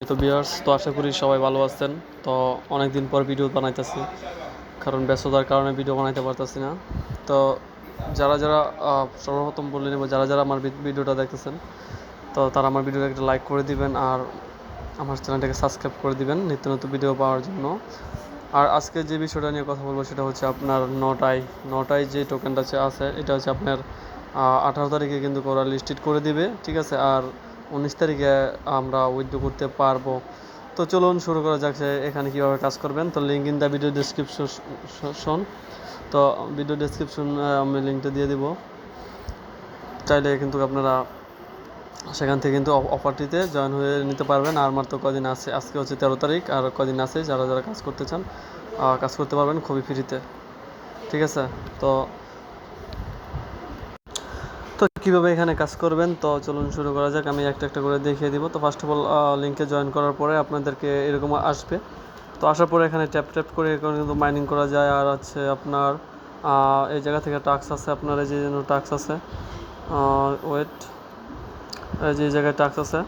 তো ভিউয়ার্স, তো আশা করি সবাই ভালো আছেন। তো অনেক দিন পর ভিডিও বানাইতেছি, কারণ ব্যস্ততার কারণে ভিডিও বানাইতে পারতেছি না। তো যারা যারা সর্বপ্রথম বলে নেব, যারা যারা আমার ভিডিওটা দেখতেছেন, তো তারা আমার ভিডিওটা একটা লাইক করে দিবেন আর আমার চ্যানেলটাকে সাবস্ক্রাইব করে দিবেন নিত্য নতুন ভিডিও পাওয়ার জন্য। আর আজকে যে বিষয়টা নিয়ে কথা বলবো সেটা হচ্ছে আপনার নটায় যে টোকেনটা আছে, এটা হচ্ছে আপনার 18 তারিখে কিন্তু ওরা লিস্টেড করে দিবে, ঠিক আছে। আর 19 তারিখে আমরা উইথড্র করতে পারবো। তো চলুন শুরু করা যাক যে এখানে কীভাবে কাজ করবেন। তো link in the video description, তো ভিডিও ডেসক্রিপশন আমি লিঙ্কটা দিয়ে দিব, চাইলে কিন্তু আপনারা সেখান থেকে কিন্তু অফারটিতে জয়েন হয়ে নিতে পারবেন। আর মাত্র কদিন আছে, আজকে হচ্ছে 13 তারিখ, আর কদিন আছে। যারা যারা কাজ করতে চান কাজ করতে পারবেন খুবই ফ্রিতে, ঠিক আছে। তো তো কীভাবে এখানে কাজ করবেন, তো চলুন শুরু করা যাক। আমি একটা একটা করে দেখিয়ে দিব। তো ফার্স্ট অফ অল লিঙ্কে জয়েন করার পরে আপনাদেরকে এরকম আসবে। তো আসার পরে এখানে ট্যাপ ট্যাপ করে কিন্তু মাইনিং করা যায়। আর হচ্ছে আপনার এই জায়গা থেকে টাস্ক আছে, আপনার এই যে টাস্ক আছে, ওয়েট, এই যে জায়গায় টাস্ক আছে,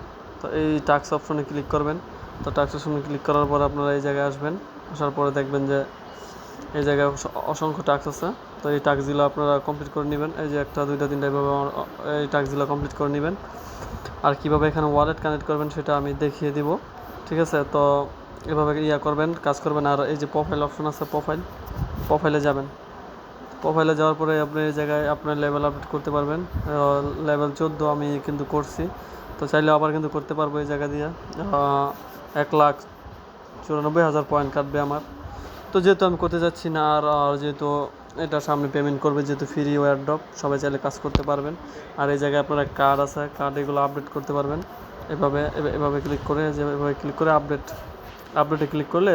তো এই টাস্ক অপশনে ক্লিক করবেন। তো টাস্ক অপশনে ক্লিক করার পর আপনারা এই জায়গায় আসবেন। আসার পরে দেখবেন যে এই জায়গায় অসংখ্য টাস্ক আছে। তো এই টাস্কগুলো আপনারা কমপ্লিট করে নেবেন। এই যে 1 2 3 এভাবে এই টাস্কগুলো কমপ্লিট করে নেবেন। আর কীভাবে এখানে ওয়ালেট কানেক্ট করবেন সেটা আমি দেখিয়ে দিব, ঠিক আছে। তো এভাবে করবেন, কাজ করবেন। আর এই যে প্রোফাইল অপশন আছে, প্রোফাইলে যাবেন। প্রোফাইলে যাওয়ার পরে আপনি এই জায়গায় আপনার লেভেল আপডেট করতে পারবেন। লেভেল 14 আমি কিন্তু করছি, তো চাইলে আবার কিন্তু করতে পারবো। এই জায়গা দিয়ে 1,94,000 পয়েন্ট কাটবে আমার। তো যেহেতু আমি করতে যাচ্ছি না, আর যেহেতু এটা সামনে পেমেন্ট করবে, যেহেতু ফ্রি এয়ারড্রপ, সবাই চাইলে কাজ করতে পারবেন। আর এই জায়গায় আপনার কার্ড আছে, কার্ড এগুলো আপডেট করতে পারবেন। এভাবে ক্লিক করে, এভাবে ক্লিক করে আপডেটে ক্লিক করলে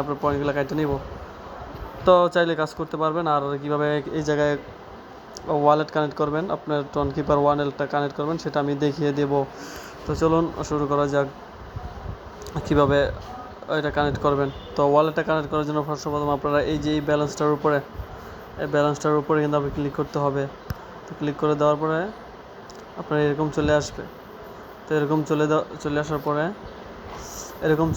আপনার পয়েন্টগুলো কাটতে নিব। তো চাইলে কাজ করতে পারবেন। আর কীভাবে এই জায়গায় ওয়ালেট কানেক্ট করবেন, আপনার টোনকিপার ওয়ালেটটা কানেক্ট করবেন, সেটা আমি দেখিয়ে দেব। তো চলুন শুরু করা যাক কীভাবে এটা কানেক্ট করবেন। তো ওয়ালেটটা কানেক্ট করার জন্য প্রথম আপনারা এই যে এই ব্যালেন্সটার উপরে কিন্তু আপনি ক্লিক করতে হবে। তো ক্লিক করে দেওয়ার পরে আপনার এরকম চলে আসবে। তো এরকম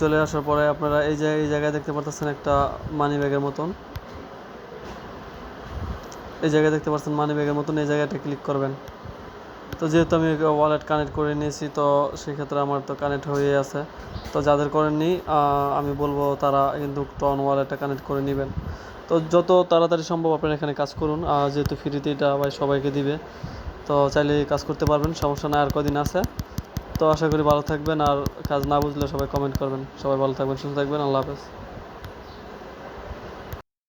চলে আসার পরে আপনারা এই জায়গায় দেখতে পাচ্ছেন একটা মানি ব্যাগের মতন, এই জায়গাটা ক্লিক করবেন। তো যেহেতু আমি ওয়ালেট কানেক্ট করে নিয়েছি, তো সেক্ষেত্রে আমার তো কানেক্ট হয়ে আছে। তো যাদের করেননি আমি বলবো তারা কিন্তু টন ওয়ালেটটা কানেক্ট করে নেবেন। তো যত তাড়াতাড়ি সম্ভব আপনারা এখানে কাজ করুন, যেহেতু ফ্রিতে এটা ভাই সবাইকে দিবে। তো চাইলে কাজ করতে পারবেন, সমস্যা নাই। আর কদিন আছে। তো আশা করি ভালো থাকবেন। আর কাজ না বুঝলে সবাই কমেন্ট করবেন। সবাই ভালো থাকবেন, সুস্থ থাকবেন। আল্লাহ হাফেজ।